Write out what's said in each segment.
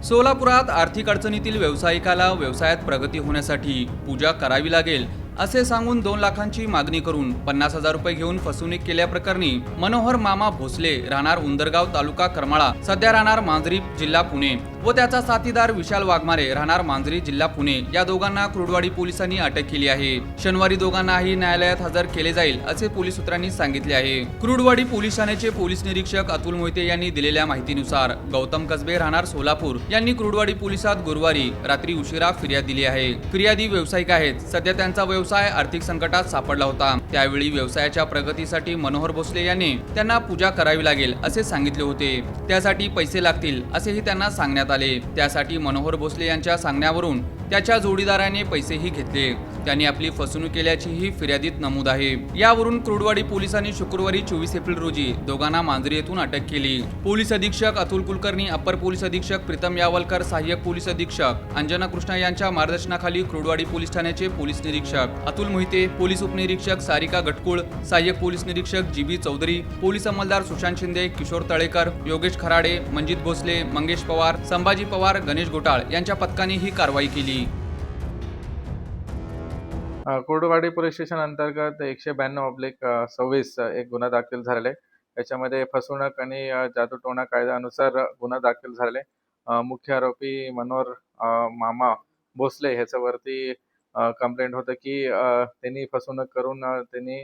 सोलापुरात आर्थिक अडचणीतील व्यावसायिकाला व्यवसायात प्रगती होण्यासाठी पूजा करावी लागेल असे सांगून 2 लाखांची मागणी करून 50,000 रुपये घेऊन फसवणूक केल्याप्रकरणी मनोहर मामा भोसले राहणार उंदरगाव तालुका करमाळा सध्या राहणार मांजरी जिल्हा पुणे व त्याचा साथीदार विशाल वाघमारे राहणार मांजरी जिल्हा पुणे या दोघांना क्रुडवाडी पोलिसांनी अटक केली आहे। शनिवारी दोघांनाही न्यायालयात हजर केले जाईल असे पोलीस सूत्रांनी सांगितले आहे। क्रुडवाडी पोलीस ठाण्याचे पोलीस निरीक्षक अतुल मोहिते यांनी दिलेल्या माहितीनुसार गौतम कसबे राहणार सोलापूर यांनी क्रुडवाडी पोलिसात गुरुवारी रात्री उशिरा फिर्याद दिली आहे। फिर्यादी व्यावसायिक आहेत। सध्या त्यांचा व्यवसाय आर्थिक संकटात सापडला होता। त्यावेळी व्यवसायाच्या प्रगतीसाठी मनोहर भोसले यांनी त्यांना पूजा करावी लागेल असे सांगितले होते। त्यासाठी पैसे लागतील असेही त्यांना सांगण्यात आले। त्यासाठी मनोहर भोसले यांच्या सांगण्यावरून त्याच्या जोडीदाराने पैसेही घेतले। त्यांनी आपली फसवणूक केल्याचीही फिर्यादीत नमूद आहे। यावरून क्रुडवाडी पोलिसांनी शुक्रवारी 24 एप्रिल रोजी दोघांना मांजरी येथून अटक केली। पोलीस अधीक्षक अतुल कुलकर्णी, अप्पर पोलीस अधीक्षक प्रीतम यावलकर, सहाय्यक पोलीस अधीक्षक अंजना कृष्णा यांच्या मार्गदर्शनाखाली क्रुडवाडी पोलीस ठाण्याचे पोलीस निरीक्षक अतुल मोहिते, पोलीस उपनिरीक्षक सारिका गटकुळ, सहाय्यक पोलीस निरीक्षक जी बी चौधरी, पोलीस अंमलदार सुशांत शिंदे, किशोर तळेकर, योगेश खराडे, मंजित भोसले, मंगेश पवार, संभाजी पवार, गणेश गोटाळ यांच्या पथकाने ही कारवाई केली। कुर्डवाडी पोलीस स्टेशन अंतर्गत 192/26 एक गुन्हा दाखल झालेला आहे। याच्यामध्ये फसवणूक आणि जादूटोणा कायद्यानुसार गुन्हा दाखल झालेला आहे। मुख्य आरोपी मनोहर मामा भोसले ह्याच्यावरती कंप्लेंट होतं की त्यांनी फसवणूक करून त्यांनी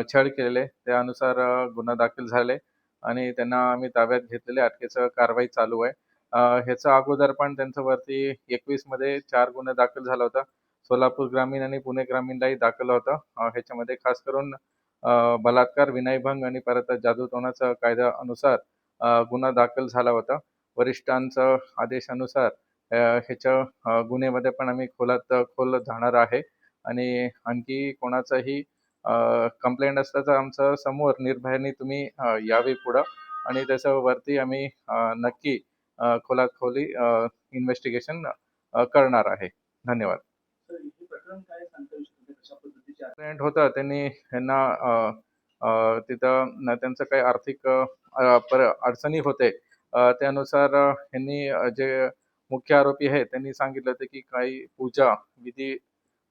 छळ केलेले, त्यानुसार गुन्हा दाखल झाले आणि त्यांना आम्ही ताब्यात घेतलेले, अटकेचं कारवाई चालू आहे। ह्याच्या अगोदर पण त्यांच्यावरती 21 मध्ये 4 गुन्हे दाखल झाला होता। सोलापूर ग्रामीण आणि पुणे ग्रामीणलाही दाखल होता। ह्याच्यामध्ये खास करून बलात्कार, विनयभंग आणि परत जादूटोणाच्या कायद्यानुसार गुन्हा दाखल झाला होता। वरिष्ठांच्या आदेशानुसार ह्याच्या गुन्ह्यामध्ये पण आम्ही खोल जाणार आहे आणि आणखी कोणाचाही कंप्लेंट असलं तर आमच्या समोर निर्भयाने तुम्ही यावे पुढं आणि त्याच्यावरती आम्ही नक्की खोलात खोली इन्व्हेस्टिगेशन करणार आहे। धन्यवाद। कंप्लेंट होतं त्यांनी ह्यांना तिथं त्यांचं काही आर्थिक अडचणी होते, त्यानुसार ह्यांनी जे मुख्य आरोपी आहे त्यांनी सांगितलं होतं की काही पूजा विधी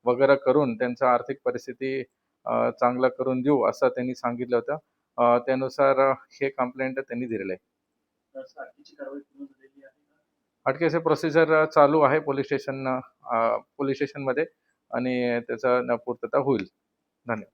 वगैरे करून त्यांचं आर्थिक परिस्थिती चांगलं करून देऊ असं त्यांनी सांगितलं होतं। त्यानुसार हे कंप्लेंट त्यांनी दिलेलं आहे। अटकेचे प्रोसिजर चालू आहे पोलीस स्टेशनमध्ये आणि त्याचा पूर्तता होईल। धन्यवाद।